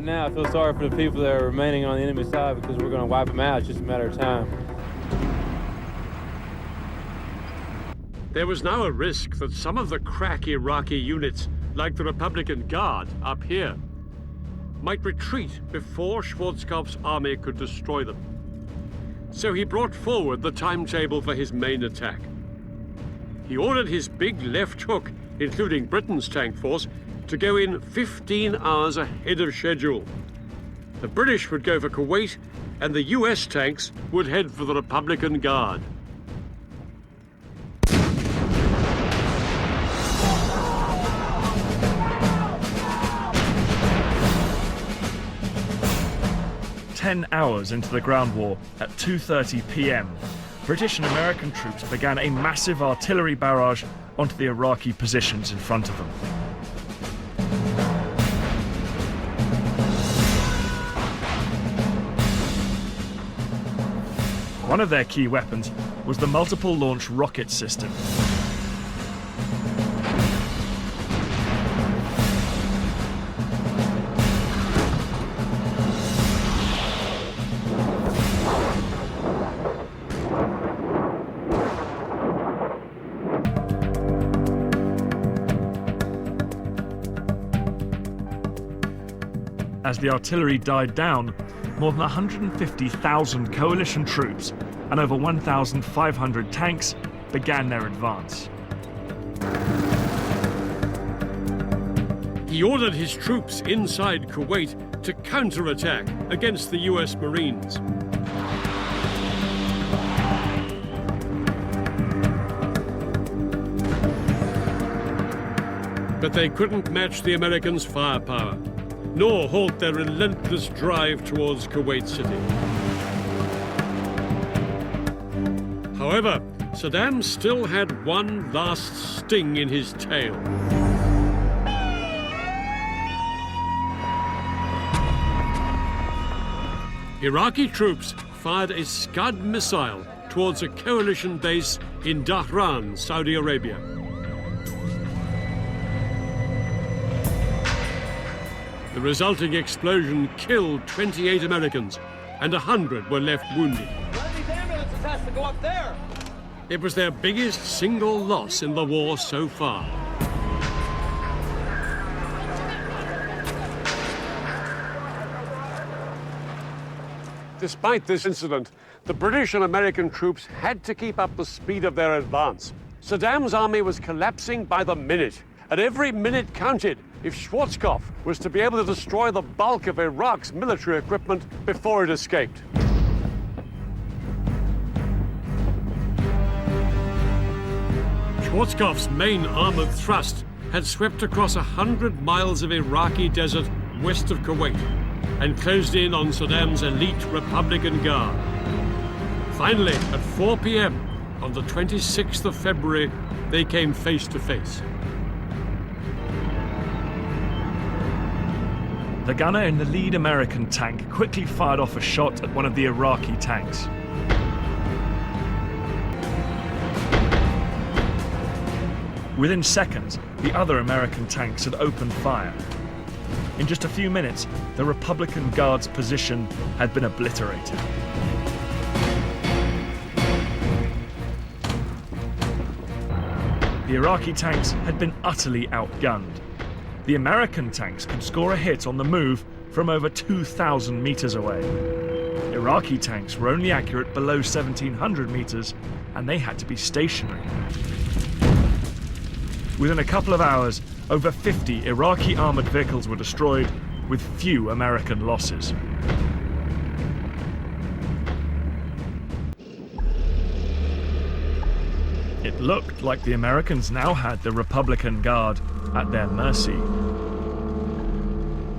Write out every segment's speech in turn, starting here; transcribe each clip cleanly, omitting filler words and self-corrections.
Now I feel sorry for the people that are remaining on the enemy side because we're going to wipe them out. It's just a matter of time. There was now a risk that some of the crack Iraqi units, like the Republican Guard up here, might retreat before Schwarzkopf's army could destroy them. So he brought forward the timetable for his main attack. He ordered his big left hook, including Britain's tank force, to go in 15 hours ahead of schedule. The British would go for Kuwait, and the US tanks would head for the Republican Guard. "10 hours into the ground war, at 2:30 p.m., British and American troops began a massive artillery barrage onto the Iraqi positions in front of them. One of their key weapons was the multiple launch rocket system. As the artillery died down, more than 150,000 coalition troops and over 1,500 tanks began their advance. He ordered his troops inside Kuwait to counterattack against the US Marines. But they couldn't match the Americans' firepower, nor halt their relentless drive towards Kuwait City. However, Saddam still had one last sting in his tail. Iraqi troops fired a Scud missile towards a coalition base in Dhahran, Saudi Arabia. The resulting explosion killed 28 Americans, and 100 were left wounded. These ambulances has to go up there. It was their biggest single loss in the war so far. Despite this incident, the British and American troops had to keep up the speed of their advance. Saddam's army was collapsing by the minute, and every minute counted if Schwarzkopf was to be able to destroy the bulk of Iraq's military equipment before it escaped. Schwarzkopf's main armored thrust had swept across 100 miles of Iraqi desert west of Kuwait and closed in on Saddam's elite Republican Guard. Finally, at 4 p.m. on the 26th of February, they came face to face. The gunner in the lead American tank quickly fired off a shot at one of the Iraqi tanks. Within seconds, the other American tanks had opened fire. In just a few minutes, the Republican Guard's position had been obliterated. The Iraqi tanks had been utterly outgunned. The American tanks could score a hit on the move from over 2,000 meters away. Iraqi tanks were only accurate below 1,700 meters, and they had to be stationary. Within a couple of hours, over 50 Iraqi armored vehicles were destroyed, with few American losses. It looked like the Americans now had the Republican Guard at their mercy.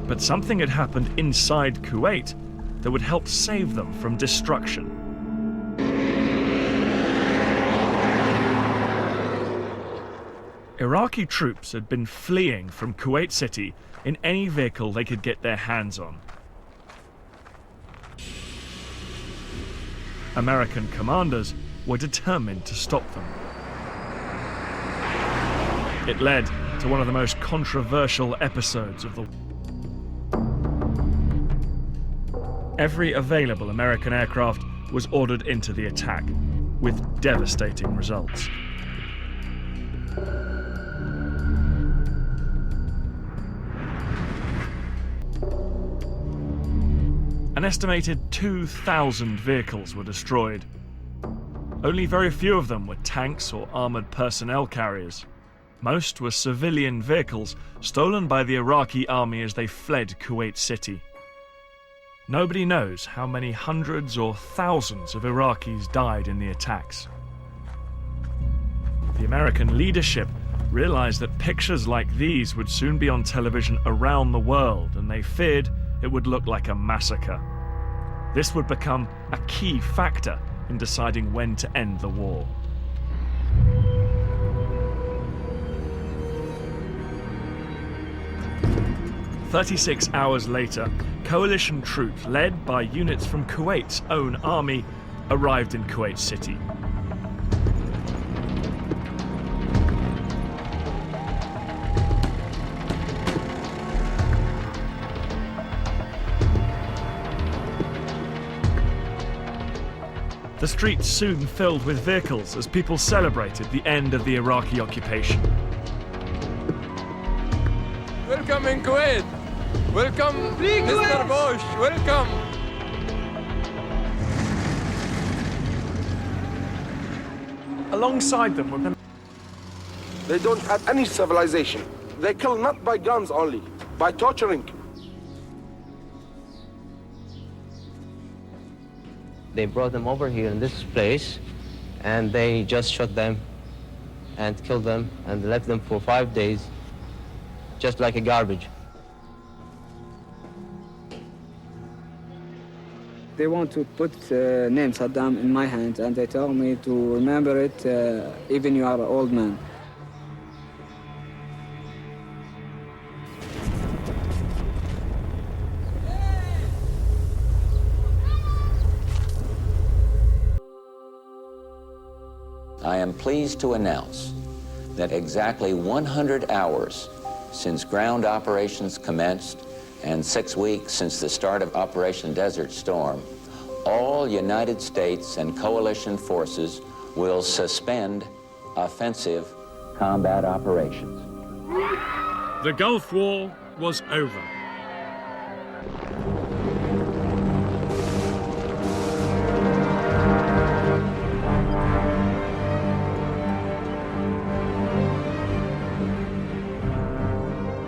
But something had happened inside Kuwait that would help save them from destruction. Iraqi troops had been fleeing from Kuwait City in any vehicle they could get their hands on. American commanders were determined to stop them. It led to one of the most controversial episodes of the war. every available American aircraft was ordered into the attack, with devastating results. An estimated 2,000 vehicles were destroyed. Only very few of them were tanks or armored personnel carriers. Most were civilian vehicles stolen by the Iraqi army as they fled Kuwait City. Nobody knows how many hundreds or thousands of Iraqis died in the attacks. The American leadership realized that pictures like these would soon be on television around the world, and they feared it would look like a massacre. This would become a key factor in deciding when to end the war. "36 hours later, coalition troops led by units from Kuwait's own army arrived in Kuwait City. The streets soon filled with vehicles as people celebrated the end of the Iraqi occupation. Welcome in Kuwait. Welcome, Mr. Bush. Welcome. Alongside them were They don't have any civilization. They kill not by guns only, by torturing. They brought them over here in this place, and they just shot them and killed them and left them for 5 days, just like a garbage. They want to put name Saddam in my hand, and they tell me to remember it even you are an old man. I am pleased to announce that exactly 100 hours since ground operations commenced and 6 weeks since the start of Operation Desert Storm, all United States and coalition forces will suspend offensive combat operations. The Gulf War was over.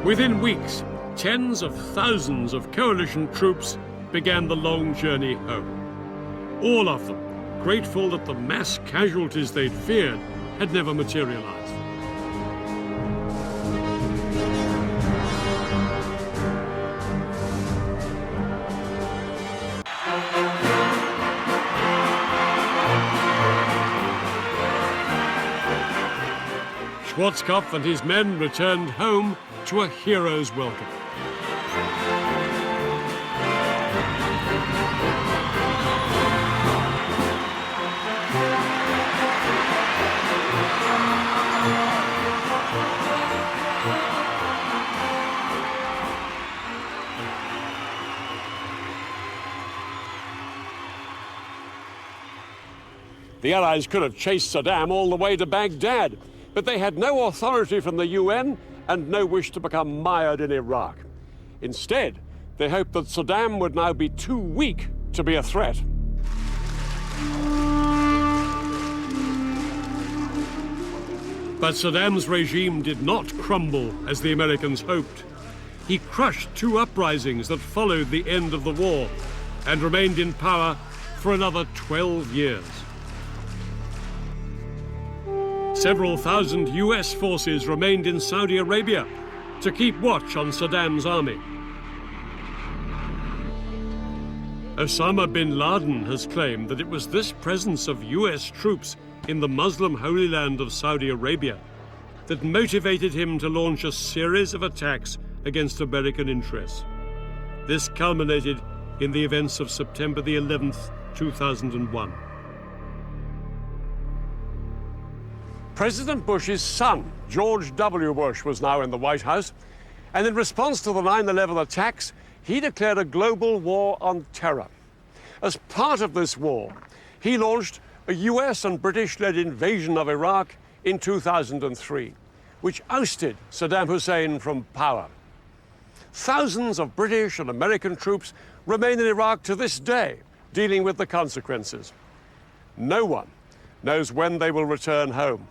Within weeks, tens of thousands of coalition troops began the long journey home. All of them grateful that the mass casualties they'd feared had never materialized. Schwarzkopf and his men returned home to a hero's welcome. The Allies could have chased Saddam all the way to Baghdad, but they had no authority from the UN and no wish to become mired in Iraq. Instead, they hoped that Saddam would now be too weak to be a threat. But Saddam's regime did not crumble as the Americans hoped. He crushed 2 uprisings that followed the end of the war and remained in power for another 12 years. Several thousand US forces remained in Saudi Arabia to keep watch on Saddam's army. Osama bin Laden has claimed that it was this presence of US troops in the Muslim Holy Land of Saudi Arabia that motivated him to launch a series of attacks against American interests. This culminated in the events of September the 11th, 2001. President Bush's son, George W. Bush, was now in the White House, and in response to the 9/11 attacks, he declared a global war on terror. As part of this war, he launched a US and British-led invasion of Iraq in 2003, which ousted Saddam Hussein from power. Thousands of British and American troops remain in Iraq to this day, dealing with the consequences. No one knows when they will return home.